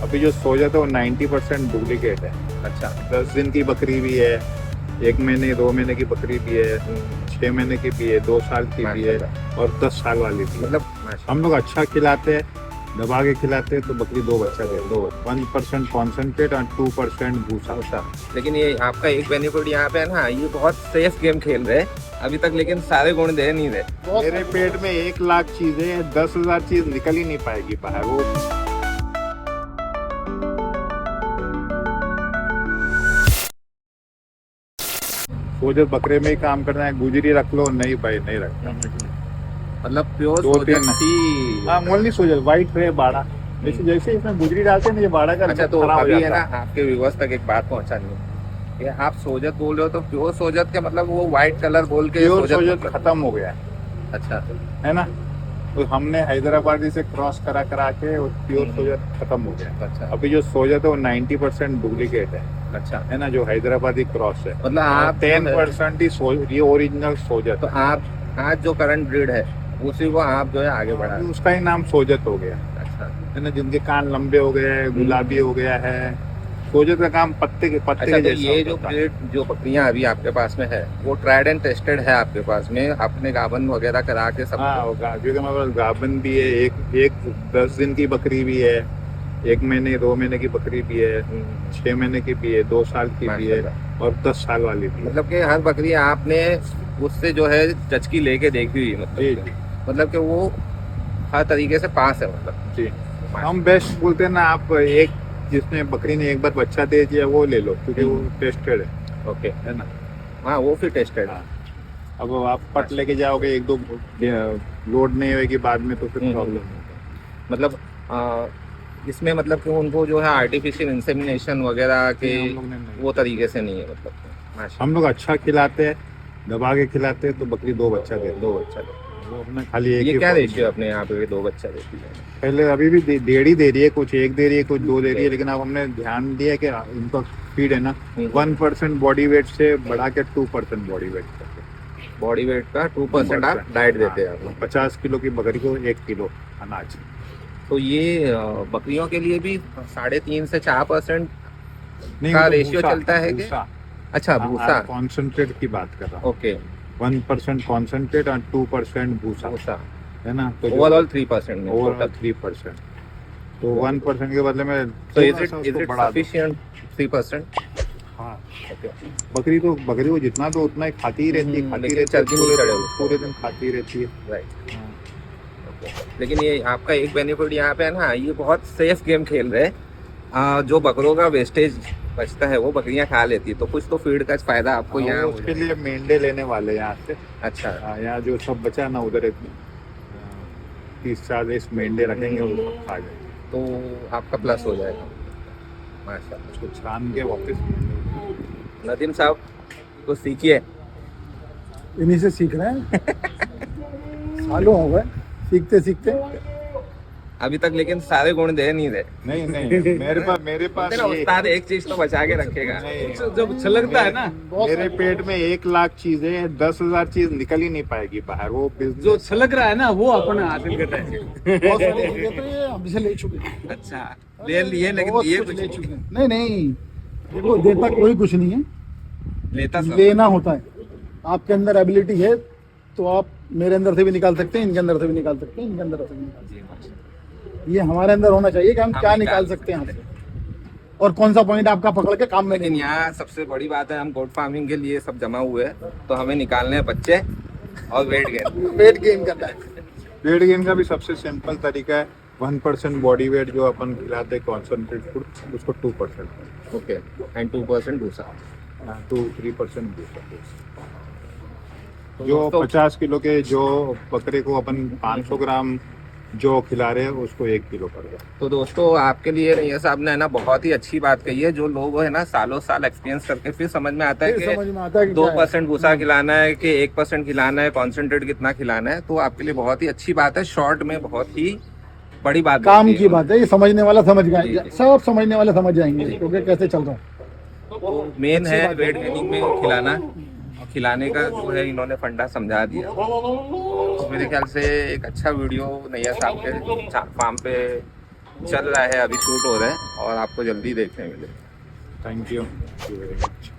अभी जो सोजा था वो 90% डुप्लीकेट है। अच्छा 10 दिन की बकरी भी है, 1 महीने 2 महीने की बकरी भी है, 6 महीने की भी है, 2 साल की भी है और 10 साल वाली भी है। मतलब हम लोग अच्छा खिलाते हैं, दबा के खिलाते हैं तो बकरी 2 बच्चा देती है। 1% कॉन्सेंट्रेट और 2% भूसा। अच्छा, लेकिन ये आपका एक बेनिफिट यहाँ पे है ना, ये बहुत सेफ गेम खेल रहे हैं अभी तक, लेकिन सारे गुण दे नहीं रहे। मेरे पेट में 1 लाख चीजें, 10,000 चीज निकल ही नहीं पाएगी बाहर। वो सोजा बकरे में ही काम करना है, गुजरी रख लो, नहीं भाई नहीं रखता। मतलब प्योर 2-3 सोजत हाँ मोल नहीं सोजा, व्हाइट है बाड़ा। जैसे जैसे इसमें गुजरी डालते हैं ना, ये बाड़ा का अच्छा, तो खराब हो अभी है जाता ना आपके व्यूअर्स तक एक बात पहुंचानी है कि आप सोजत बोल रहे हो, तो प्योर सोजत के मतलब वो व्हाइट कलर बोल के प्योर सोजत सोजत मतलब? खत्म हो गया है अच्छा ना। तो हमने हैदराबादी से क्रॉस करा करा के वो प्योर सोजत खत्म हो गया है। अच्छा अभी जो सोजत है वो 90% डुप्लीकेट है अच्छा, ना, जो हैदराबादी क्रॉस है। मतलब आप 10% ही ये ओरिजिनल सोजत तो है। आप आज जो करंट ब्रीड है उसी को आप जो है आगे बढ़ा रहे अभी हैं। उसका ही नाम सोजत हो गया अच्छा है ना, जिनके कान लंबे हो गए हैं, गुलाबी हो गया है। सोजत का काम पत्ते के अच्छा, तो जैसा ये जो होता था। ब्रीड जो बकरियां अभी आपके पास में है वो ट्राइड एंड टेस्टेड है आपके पास में, आपने गाभन वगैरह करा के सब? हाँ वो क्योंकि हमारे पास गाभन भी है, एक 10 दिन की बकरी भी है, 1 महीने 2 महीने की बकरी भी है, 6 महीने की भी है, 2 साल की भी है और 10 साल वाली भी है। मतलब कि हर बकरी आपने उससे जो है चचकी लेके देखी हुई है, जी मतलब कि वो हर तरीके से पास है मतलब। जी। हम बेस्ट बोलते हैं ना, आप एक जिसने बकरी ने एक बार बच्चा दे दिया वो ले लो, क्योंकि वो टेस्टेड है। ओके, है ना। हाँ वो फिर टेस्टेड है। हाँ। अब आप पट लेके जाओगे 1-2 लोड नहीं होगी बाद में तो फिर प्रॉब्लम होगा। मतलब इसमें मतलब कि उनको जो है आर्टिफिशियल इंसेमिनेशन वगैरह के हम लोग ने नहीं। वो तरीके से नहीं है मतलब। माशा हम लोग अच्छा खिलाते हैं, दबा के खिलाते हैं तो बकरी 2 बच्चा देती है। दो बच्चा देती वो अपने खाली है। एक ये ही क्या फॉर्म रेशियो में। अपने यहाँ पे 2 बच्चा देती है? पहले अभी भी डेढ़ ही दे रही है, कुछ 1 दे रही है, कुछ 2 दे रही है, लेकिन अब हमने ध्यान दिया कि इनका फीड है ना 1% बॉडी वेट से बढ़ा के 2% बॉडी वेट करके। बॉडी वेट का 2% आप डाइट देते हैं आप? 50 किलो की बकरी को 1 किलो अनाज। तो ये बकरियों के लिए भी 3.5 से 4% नहीं का वो तो रेशियो भूसा, चलता है कि? भूसा। अच्छा भूसा। कॉन्सेंट्रेट की बात कर रहा हूँ। ओके 1% कॉन्सेंट्रेट और 2% भूसा भूसा। है ना। तो ओवरऑल 3% में ओवरऑल total। 3%, तो 1% के बदले में So is थोड़ा it सा उसको is it बढ़ा दो। sufficient 3%? हाँ ओके, बकरी को जितना तो उतना ही खाती ही रहती है, खाती लेकिन रहती है, चर्बी नहीं चढ़े उसको। पूरे दिन खाती रहती है। राइट। हाँ। लेकिन ये आपका एक बेनिफिट यहाँ पे है ना, ये बहुत सेफ गेम खेल रहे हैं। जो बकरों का वेस्टेज बचता है वो बकरियां खा लेती है, तो कुछ तो फीड का फायदा आपको हाँ, यहाँ वो हो उसके जाएगा। लिए मेंढे लेने वाले हैं यहाँ से। अच्छा यहाँ जो सब बचा है ना उधर 30-40 मेंढे रखेंगे, वो सब खा जाएंगे। तो आपका प्लस हो जाएगा माशाल्लाह। उसको छान के वापस। नदीम साहब कुछ सीखिए। इन्हीं से सीख रहे हैं। सालों हो गए सीखते सीखते। अभी तक लेकिन सारे गुण दे नहीं रहे। नहीं नहीं मेरे पास ना उस्ताद एक चीज तो बचा के रखेगा। नहीं, जब छलकता है ना मेरे पेट में 1 लाख चीजें, 10,000 चीज निकल ही नहीं पाएगी बाहर। वो जो बिजनेस छलक रहा है ना वो अपन हासिल करते हैं। बहुत सारी चीजें तो ये हमसे ले चुके हैं। अच्छा ले लिए, लेकिन बहुत दिए कुछ कुछ ले नहीं। चुके हैं। नहीं नहीं, देखो देता कोई कुछ नहीं है, लेता सब। लेना होता है। आपके अंदर एबिलिटी है तो आप मेरे अंदर से भी निकाल सकते हैं, इनके अंदर से भी निकाल सकते हैं, इनके अंदर से भी निकाल सकते जी माशाल्लाह। हैं। ये हमारे अंदर होना चाहिए कि हम हम क्या निकाल निकाल सकते हैं आपसे और कौन सा पॉइंट आपका पकड़ के काम में लेकिन नहीं। यहाँ सबसे बड़ी बात है, हम गोट फार्मिंग के लिए सब जमा हुए हैं, तो हमें निकालने हैं बच्चे और वेट गेन। वेट गेन करना है। वेट गेन का भी सबसे सिंपल तरीका है, 1% बॉडी वेट जो अपन खिलाते हैं कॉन्सेंट्रेट फूड, उसको 2%, ओके एंड 2% दूसरा। 2-3% भूसा। तो जो दोस्तों- 50 किलो के जो बकरे को अपन 500 ग्राम जो खिला रहे हैं उसको 1 किलो कर दो। तो दोस्तों आपके लिए ये साहब ने है ना बहुत ही अच्छी बात कही है। जो लोग है ना सालों साल एक्सपीरियंस करके फिर समझ में आता है फिर कि समझ में आता है कि 2% भूसा खिलाना है कि 1% खिलाना है, कॉन्सेंट्रेट कितना खिलाना है, तो आपके लिए बहुत ही अच्छी बात है। शॉर्ट में बहुत ही बड़ी बात काम होती की बात है, ये समझने वाला समझ जी, गया, जी। सब समझने वाले समझ जाएंगे क्योंकि कैसे चल रहा है। तो मेन अच्छी है बात वेट गेनिंग में खिलाना, और खिलाने का जो है इन्होंने फंडा समझा दिया। तो मेरे ख्याल से एक अच्छा वीडियो नैया साहब के फार्म पे चल रहा है, अभी शूट हो रहा है और आपको जल्दी देखने मिले। Thank you very much.